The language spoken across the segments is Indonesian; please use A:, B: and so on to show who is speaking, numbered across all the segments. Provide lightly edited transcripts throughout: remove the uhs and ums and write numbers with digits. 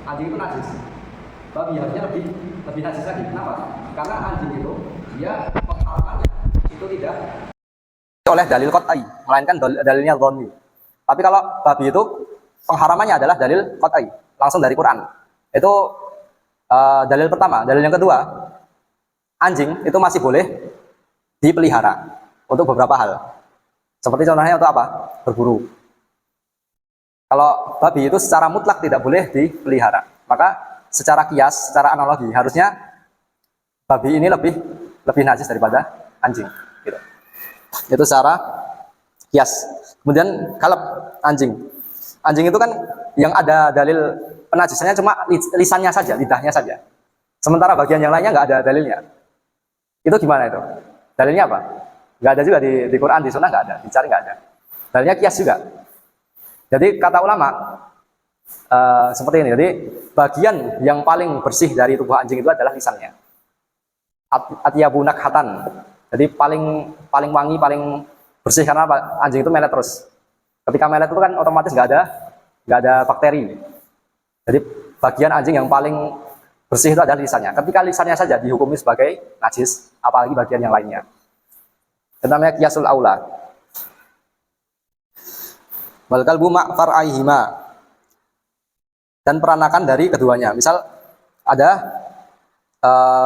A: anjing itu najis. Babi harusnya lebih najis lagi. Kenapa? Karena anjing itu dia pengharamannya itu tidak oleh dalil qat'i, melainkan dalilnya dhanni. Tapi kalau babi itu pengharamannya adalah dalil qat'i, langsung dari Quran. Itu dalil pertama. Dalil yang kedua, anjing itu masih boleh dipelihara untuk beberapa hal. Seperti contohnya untuk apa? Berburu. Kalau babi itu secara mutlak tidak boleh dipelihara, maka secara kias, secara analogi, harusnya babi ini lebih najis daripada anjing. Gitu. Itu secara kias. Kemudian kalab anjing. Anjing itu kan yang ada dalil penajisannya cuma lisannya saja, lidahnya saja. Sementara bagian yang lainnya nggak ada dalilnya. Itu gimana itu? Dalilnya apa? Nggak ada juga di Quran, di Sunnah nggak ada, dicari nggak ada. Dalilnya kias juga. Jadi kata ulama seperti ini. Jadi bagian yang paling bersih dari tubuh anjing itu adalah lisannya. Atyabu nakhatan. Jadi paling wangi, paling bersih karena anjing itu melet terus. Ketika melet itu kan otomatis nggak ada bakteri. Jadi bagian anjing yang paling bersih itu adalah lisannya. Ketika lisannya saja dihukumi sebagai najis, apalagi bagian yang lainnya. Itu namanya qiyasul aula. Wal kalbu ma far'aihima. Dan peranakan dari keduanya. Misal ada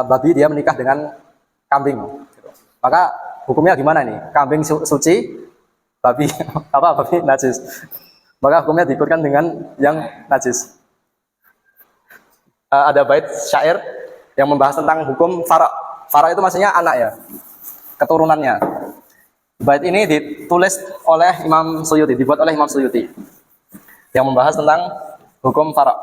A: babi dia menikah dengan kambing. Maka hukumnya gimana nih? Kambing suci, babi babi najis. Maka hukumnya diikutkan dengan yang najis. Ada bait syair yang membahas tentang hukum fara. Fara itu maksudnya anak ya, keturunannya. Bait ini ditulis oleh Imam Suyuti, dibuat oleh Imam Suyuti, yang membahas tentang hukum fara.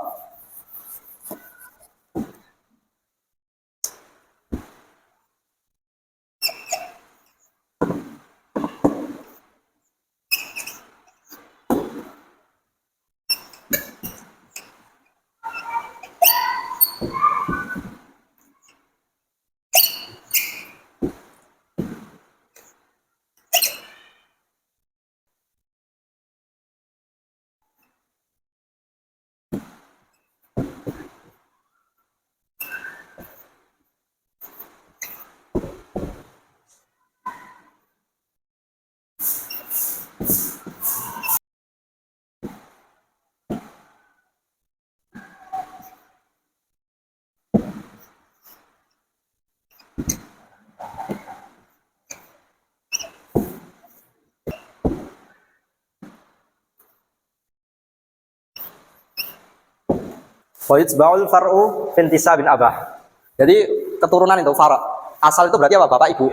A: Wayutba'ul far'u fintisa bin abah. Jadi keturunan itu fara. Asal itu berarti apa? Bapak ibu.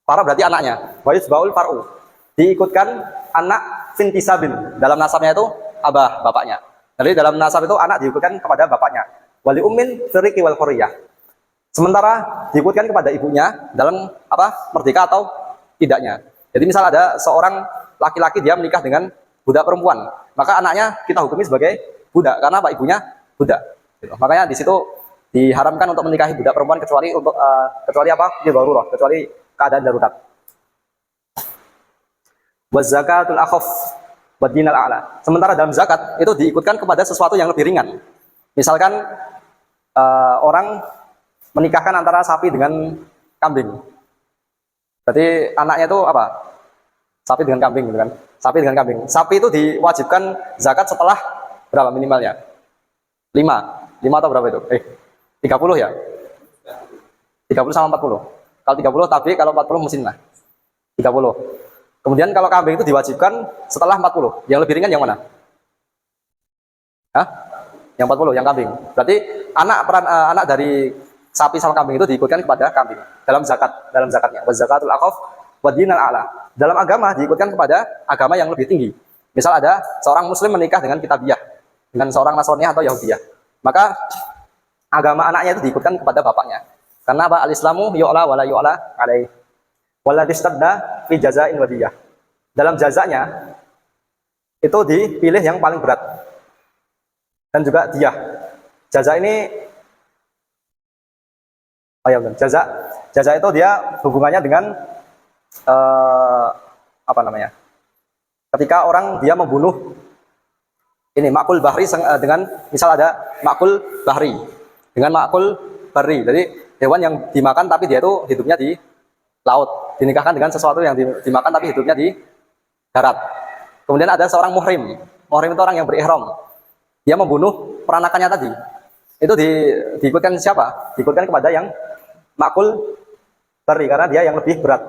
A: Fara berarti anaknya. Wayutba'ul far'u. Diikutkan anak fintisa bin. Dalam nasabnya itu abah, bapaknya. Jadi dalam nasab itu anak diikutkan kepada bapaknya. Wali ummin firiki wal khuriyah. Sementara diikutkan kepada ibunya dalam apa? Merdeka atau tidaknya. Jadi misal ada seorang laki-laki dia menikah dengan budak perempuan, maka anaknya kita hukumi sebagai budak karena apa? Ibunya budak. Gitu. Makanya di situ diharamkan untuk menikahi budak perempuan kecuali untuk kecuali apa? Darurat, kecuali keadaan darurat. Wa zakatul akhaf wa dinal a'la. Sementara dalam zakat itu diikutkan kepada sesuatu yang lebih ringan. Misalkan orang menikahkan antara sapi dengan kambing. Berarti anaknya itu apa? Sapi dengan kambing gitu kan. Sapi dengan kambing. Sapi itu diwajibkan zakat setelah berapa minimalnya? 5 atau berapa itu? 30 ya? 30 sama 40. Kalau 30 tapi kalau 40 musinah. 30. Kemudian kalau kambing itu diwajibkan setelah 40. Yang lebih ringan yang mana? Hah? Yang 40, yang kambing. Berarti anak dari sapi sama kambing itu diikutkan kepada kambing dalam zakatnya. Wa zakatul akhaf wa dinal a'la. Dalam agama diikutkan kepada agama yang lebih tinggi. Misal ada seorang muslim menikah dengan kitabiah, dengan seorang Nasraniyah atau Yahudiyah, maka agama anaknya itu diikutkan kepada bapaknya. Karena apa? Al-Islamu yu'la wa la yu'la alaih. Waladistadda fi jazain wa diyah. Dalam jazanya itu dipilih yang paling berat. Dan juga diyah. Jaza ini jaza itu dia hubungannya dengan apa namanya? Ketika orang dia membunuh ini makul bahri dengan misal ada makul bahri dengan makul bahri. Jadi hewan yang dimakan tapi dia itu hidupnya di laut, dinikahkan dengan sesuatu yang dimakan tapi hidupnya di darat. Kemudian ada seorang muhrim. Muhrim itu orang yang berihram. Dia membunuh peranakannya tadi. Itu diikutkan siapa? Diikutkan kepada yang makul bahri karena dia yang lebih berat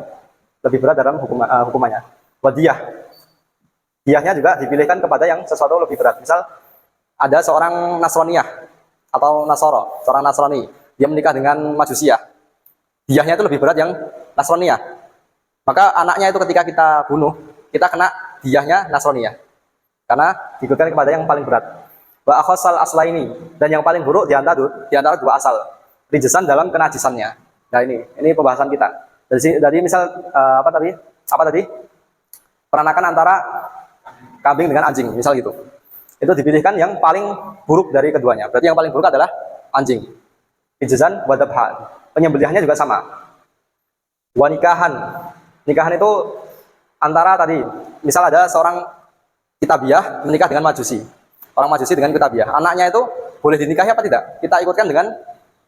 A: dalam hukumannya. Wadiyah. Diyahnya juga dipilihkan kepada yang sesuatu lebih berat. Misal ada seorang Nasraniyah atau Nasoro, seorang Nasrani, dia menikah dengan Majusiyah. Diyahnya itu lebih berat yang Nasraniyah. Maka anaknya itu ketika kita bunuh, kita kena diyahnya Nasraniyah. Karena diikutkan kepada yang paling berat. Wa akhasal aslaini, dan yang paling buruk di antara dua asal. Rijesan dalam kenajisannya. Nah ini pembahasan kita. Dari misal apa tadi? Peranakan antara kambing dengan anjing, misal gitu. Itu dipilihkan yang paling buruk dari keduanya. Berarti yang paling buruk adalah anjing. Ijzan wa dabhan. Penyembelihannya juga sama. Wa nikahan. Nikahan itu antara tadi, misal ada seorang kitabiah menikah dengan majusi. Orang majusi dengan kitabiah. Anaknya itu boleh dinikahi apa tidak? Kita ikutkan dengan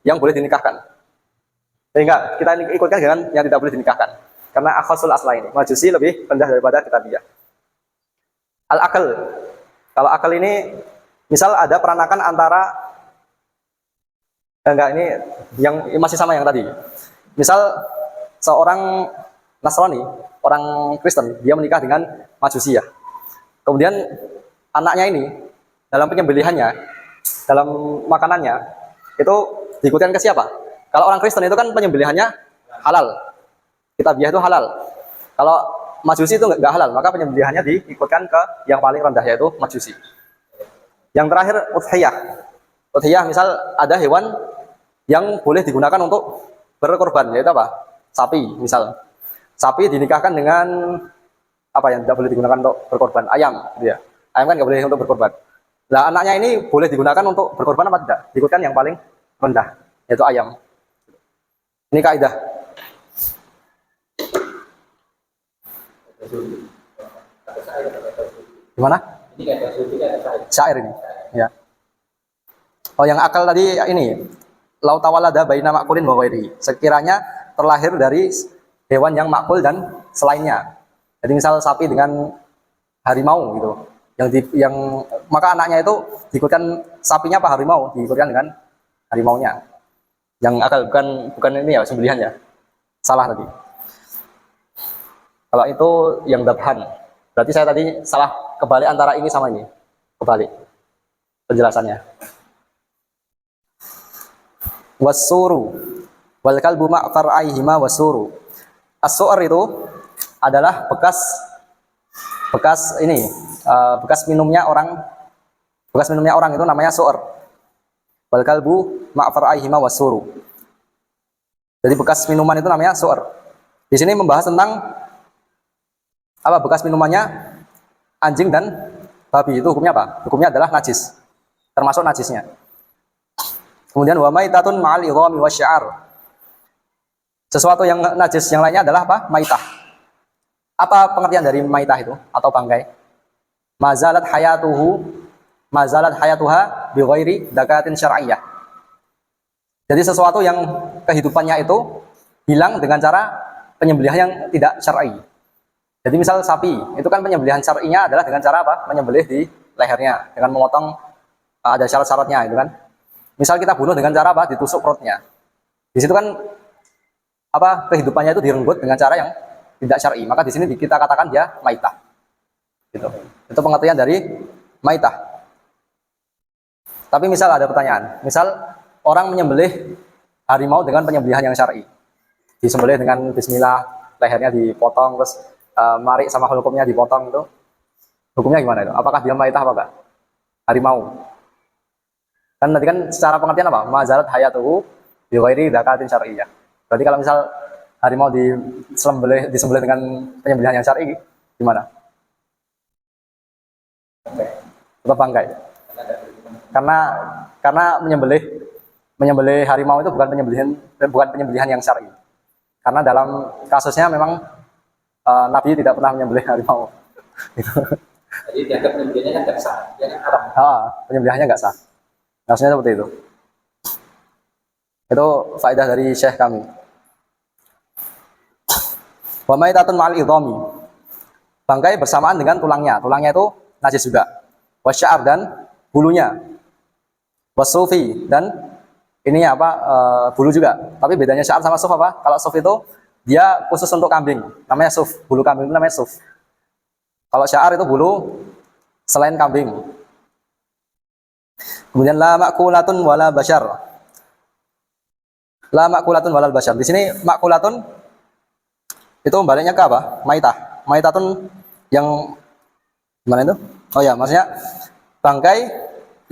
A: yang boleh dinikahkan. Sehingga kita ikutkan dengan yang tidak boleh dinikahkan. Karena akhasul asla ini. Majusi lebih rendah daripada kitabiah. Al-akal. Kalau akal ini, misal ada peranakan antara, ini yang masih sama yang tadi. Misal seorang Nasrani, orang Kristen, dia menikah dengan Majusiyah. Kemudian anaknya ini, dalam penyembelihannya, dalam makanannya, itu diikutkan ke siapa? Kalau orang Kristen itu kan penyembelihannya halal. Kitabiah itu halal. Kalau Majusi itu nggak halal, maka penyembelihannya diikutkan ke yang paling rendah, yaitu Majusi. Yang terakhir, udhiyah. Udhiyah misal ada hewan yang boleh digunakan untuk berkorban, yaitu apa? Sapi misal. Sapi dinikahkan dengan apa yang tidak boleh digunakan untuk berkorban? Ayam. Ya. Ayam kan nggak boleh untuk berkorban. Nah anaknya ini boleh digunakan untuk berkorban apa tidak? Diikutkan yang paling rendah, yaitu ayam. Ini kaidah. Gimana? Syair ini. Ya. Oh yang akal tadi ini. Lau tawalada baina makulin wa ghairi. Sekiranya terlahir dari hewan yang makul dan selainnya. Jadi misal sapi dengan harimau gitu. Yang maka anaknya itu diikutkan sapinya apa harimau? Diikutkan dengan harimaunya. Yang akal bukan ini ya sembelihan ya. Salah tadi. Kalau itu yang dabhan. Berarti saya tadi salah kebalik antara ini sama ini. Kebalik penjelasannya. Wasuru wal kalbu ma'far'aihima wasuru. As-su'ar itu adalah bekas minumnya orang itu namanya su'ar. Wal kalbu ma'far'aihima wasuru. Jadi bekas minuman itu namanya su'ar. Di sini membahas tentang apa bekas minumannya anjing dan babi. Itu hukumnya apa? Hukumnya adalah najis, termasuk najisnya. Kemudian wa maitatun ma'al idhami wasy'ar. Sesuatu yang najis yang lainnya adalah apa? Maitah. Apa pengertian dari maitah itu atau bangkai? Mazalat hayatuha bi ghairi dakatin syar'iyyah. Jadi sesuatu yang kehidupannya itu hilang dengan cara penyembelihan yang tidak syar'i. Jadi misal sapi, itu kan penyembelihan syar'inya adalah dengan cara apa? Menyembelih di lehernya dengan memotong, ada syarat-syaratnya itu kan. Misal kita bunuh dengan cara apa? Ditusuk perutnya. Di situ kan apa? Kehidupannya itu direnggut dengan cara yang tidak syar'i. Maka di sini kita katakan dia maitah. Gitu. Itu pengertian dari maitah. Tapi misal ada pertanyaan, misal orang menyembelih harimau dengan penyembelihan yang syar'i. Disembelih dengan bismillah, lehernya dipotong terus marik sama hukumnya dipotong itu, hukumnya gimana itu? Apakah dia maitah apa enggak? Harimau. Kan tadi kan secara pengertian apa? Mazalat hayatuhu bi ghairi dakatin syar'iyyah. Berarti kalau misal harimau disembelih dengan penyembelihan yang syar'i gimana? Tetap bangkai. Karena menyembelih harimau itu bukan penyembelihan yang syar'i. Karena dalam kasusnya memang Nabi tidak pernah menyembelih harimau.
B: Jadi dianggap penyembelihannya kan nggak sah, dia kan haram.
A: Penyembelihannya nggak sah. Maksudnya seperti itu. Itu faedah dari syekh kami. Wa maitatun ma'al idhami. Bangkai bersamaan dengan tulangnya. Tulangnya itu najis juga. Wasya'ar dan bulunya. Wasufi dan ini apa? Bulu juga. Tapi bedanya sya'ar sama suf apa? Kalau suf itu dia khusus untuk kambing. Namanya suf. Bulu kambing itu namanya suf. Kalau sya'ar itu bulu selain kambing. Kemudian la ma'kulatun wala basyar. La ma'kulatun walal basyar. Di sini ma'kulatun itu baliknya ke apa? Maitah. Maitatun yang mana itu? Oh ya, maksudnya bangkai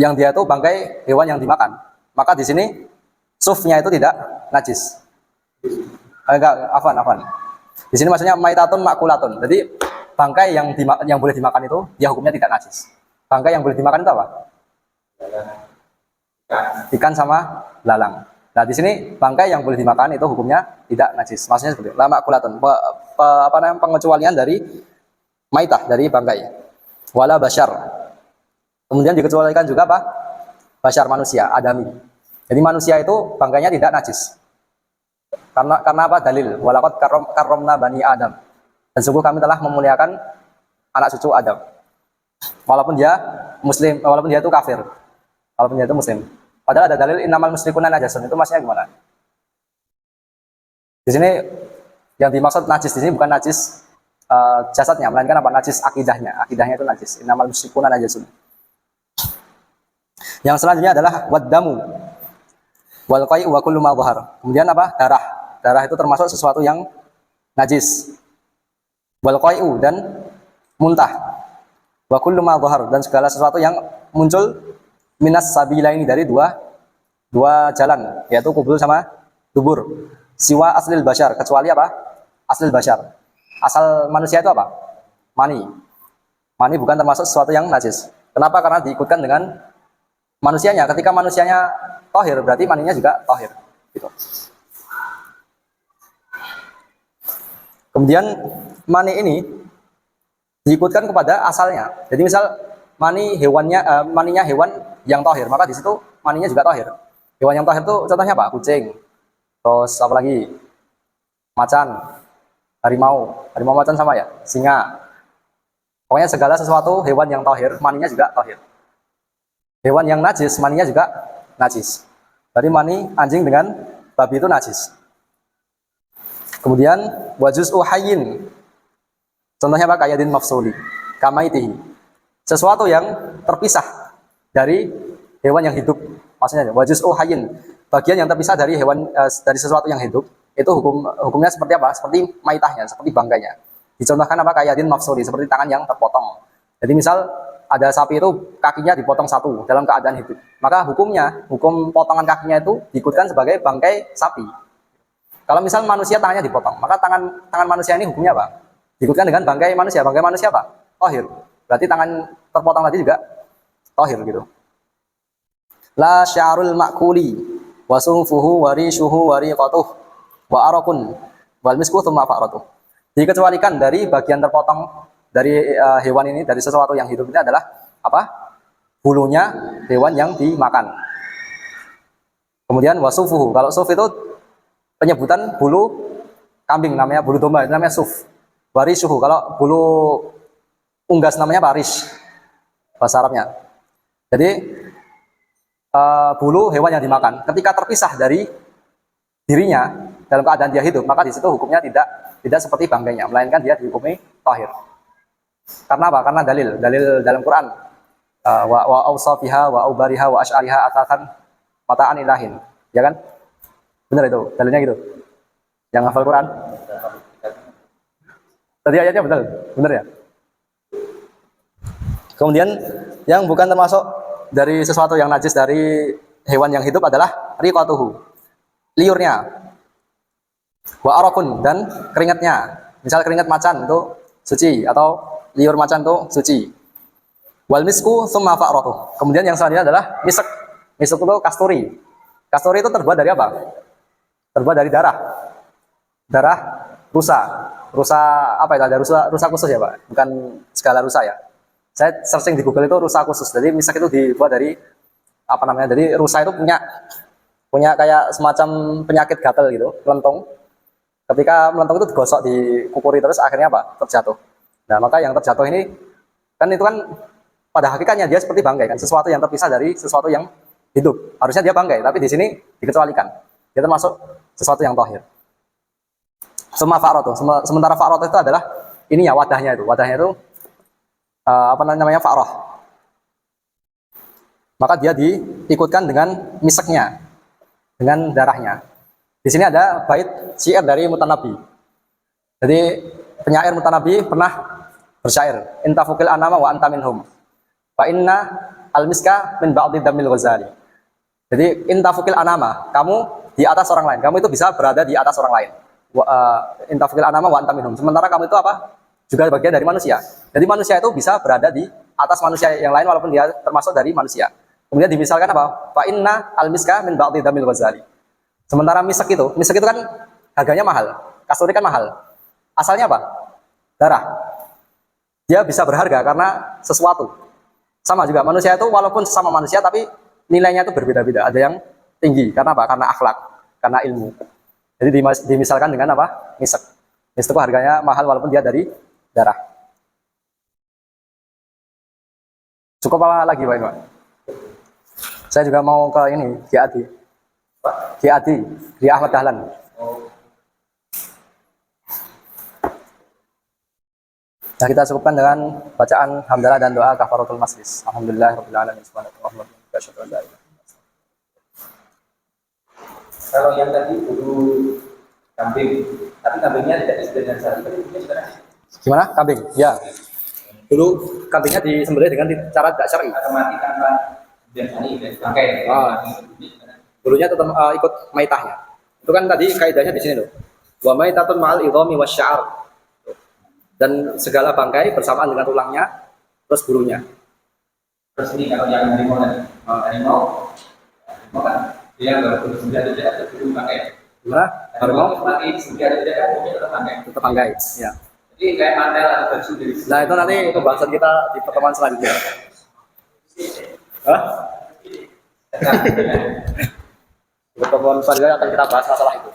A: yang dia itu bangkai hewan yang dimakan. Maka di sini sufnya itu tidak najis. Enggak, afan. Di sini maksudnya maitatun ma'kulatun. Jadi bangkai yang boleh dimakan itu dia hukumnya tidak najis. Bangkai yang boleh dimakan itu apa? Ikan sama lalang. Nah, di sini bangkai yang boleh dimakan itu hukumnya tidak najis. Maksudnya seperti itu. Lama kulatun. Apa namanya pengecualian dari maitah, dari bangkai. Wala basyar. Kemudian dikecualikan juga apa? Basyar manusia, adami. Jadi manusia itu bangkainya tidak najis. Karena apa? Dalil. Walaqad karramna bani Adam. Dan sungguh kami telah memuliakan anak cucu Adam. Walaupun dia muslim, walaupun dia itu kafir. Walaupun dia itu muslim. Padahal ada dalil innamal musyrikuna najasun. Itu maksudnya gimana? Di sini yang dimaksud najis di sini bukan najis jasadnya, melainkan apa? Najis akidahnya. Akidahnya itu najis. Innamal musyrikuna najasun. Yang selanjutnya adalah waddamu wal qai'u wa kullu ma dhahar. Kemudian apa? Darah. Darah itu termasuk sesuatu yang najis. Wal qai'u dan muntah. Wa kullu ma dhahar dan segala sesuatu yang muncul minas sabila ini dari dua jalan, yaitu kubul sama dubur. Siwa aslil basyar, kecuali apa? Aslil basyar. Asal manusia itu apa? Mani. Mani bukan termasuk sesuatu yang najis. Kenapa? Karena diikutkan dengan manusianya. Ketika manusianya tohir, berarti maninya juga tohir. Gitu. Kemudian mani ini diikutkan kepada asalnya. Jadi misal maninya hewan yang tohir, maka di situ maninya juga tohir. Hewan yang tohir itu contohnya apa? Kucing, terus apa lagi? Macan, harimau macan sama ya, singa. Pokoknya segala sesuatu hewan yang tohir, maninya juga tohir. Hewan yang najis, maninya juga najis. Jadi mani anjing dengan babi itu najis. Kemudian wajuz'u hayyin. Contohnya apa? Kayadin mafsuli, kamaitihi. Sesuatu yang terpisah dari hewan yang hidup, maksudnya wajuz'u hayyin, bagian yang terpisah dari hewan dari sesuatu yang hidup, itu hukumnya seperti apa? Seperti maitahnya, seperti bangkainya. Dicontohkan apa? Kayadin mafsuli, seperti tangan yang terpotong. Jadi misal ada sapi itu kakinya dipotong satu dalam keadaan hidup, maka hukum potongan kakinya itu diikutkan sebagai bangkai sapi. Kalau misal manusia tangannya dipotong, maka tangan manusia ini hukumnya apa? Diikutkan dengan bangkai manusia. Bangkai manusia apa? Tohir. Berarti tangan terpotong tadi juga tohir gitu. La sya'rul ma'kuli wa sunfuhu wa rishuhu wa riqatuh wa arakun wal misku thumma fa'ratuh. Dikecualikan dari bagian terpotong dari hewan ini, dari sesuatu yang hidup ini adalah apa? Bulunya hewan yang dimakan. Kemudian wasufuhu. Kalau suf itu penyebutan bulu kambing, namanya bulu domba, itu namanya suf. Warishuhu. Kalau bulu unggas namanya baris bahasa Arabnya. Jadi bulu hewan yang dimakan ketika terpisah dari dirinya dalam keadaan dia hidup, maka di situ hukumnya tidak seperti bangkainya, melainkan dia dihukumi tahir. Karena apa? Karena dalil dalam Quran. Wa awsafiha wa ubariha wa asy'ariha atatan mata'an ilahin. Ya kan? Benar itu, dalilnya gitu. Yang hafal Quran. Tadi ayatnya benar ya? Kemudian yang bukan termasuk dari sesuatu yang najis dari hewan yang hidup adalah riqatuhu, liurnya, wa arakun, dan keringatnya. Misal keringat macan itu suci, atau liur macan itu suci. Wal misku tsumma fa'ratuh. Kemudian yang selanjutnya adalah misk. Misk itu kasturi. Kasturi itu terbuat dari apa? Terbuat dari darah rusa apa itu? Ada rusa khusus ya Pak, bukan segala rusa ya. Saya searching di Google itu rusa khusus. Jadi misak itu dibuat dari apa namanya? Jadi rusa itu punya kayak semacam penyakit gatal gitu, melentung. Ketika melentung itu digosok, dikukuri terus akhirnya apa? Terjatuh. Nah, maka yang terjatuh ini kan itu kan pada hakikatnya dia seperti bangkai kan, sesuatu yang terpisah dari sesuatu yang hidup. Harusnya dia bangkai, tapi di sini dikecualikan. Dia termasuk sesuatu yang tahir. Sementara fa'roh itu adalah ini ya wadahnya itu. Wadahnya itu apa namanya fa'roh. Maka dia diikutkan dengan miseknya, dengan darahnya. Di sini ada bait syair dari Mutanabbi. Jadi penyair Mutanabbi pernah bersyair, intafukil anama wa anta minhum. Fa inna al-miska min ba'di damil ghazali. Jadi intafukil anama, kamu di atas orang lain. Kamu itu bisa berada di atas orang lain. Intafukil anama wa anta minhum. Sementara kamu itu apa? Juga bagian dari manusia. Jadi manusia itu bisa berada di atas manusia yang lain walaupun dia termasuk dari manusia. Kemudian dimisalkan apa? Fa inna al-miska min ba'di damil ghazali. Sementara misak itu kan harganya mahal. Kasturi kan mahal. Asalnya apa? Darah. Dia bisa berharga karena sesuatu. Sama juga manusia itu walaupun sesama manusia tapi nilainya itu berbeda-beda. Ada yang tinggi karena apa? Karena akhlak, karena ilmu. Jadi dimisalkan dengan apa? Misak. Misak itu harganya mahal walaupun dia dari darah. Cukup apa lagi Pak Iman? Saya juga mau ke ini, Kiadi, di Ahmad Dahlan. Nah, kita cukupkan dengan bacaan hamdalah dan doa kafaratul majlis. Alhamdulillahirabbil alamin. Subhanallah.
B: Kalau yang tadi bulu kambing, tapi kambingnya tidak disembelih dengan cara itu juga.
A: Gimana? Kambing? Ya. Dulu kambingnya disembelih dengan cara tidak syar'i.
B: Atau mati tanpa biasanya bangkai.
A: Bulunya tetap ikut maitahnya. Itu kan tadi kaidahnya di sini loh. Wa maitatun ma'al idhami wasya'ar. Dan segala bangkai bersamaan dengan tulangnya plus bulunya.
B: Terus ini kalau yang harimau kan dia sudah tidak berbulu bangkai.
A: Gimana? Harimau
B: mati sudah tidak kan mungkin tetap bangkai.
A: tetap bangkai. Ya.
B: Jadi kayak mantel atau baju dari.
A: Nah, itu nanti pembahasan kita di pertemuan selanjutnya. Hah? Di pertemuan selanjutnya akan kita bahas masalah itu.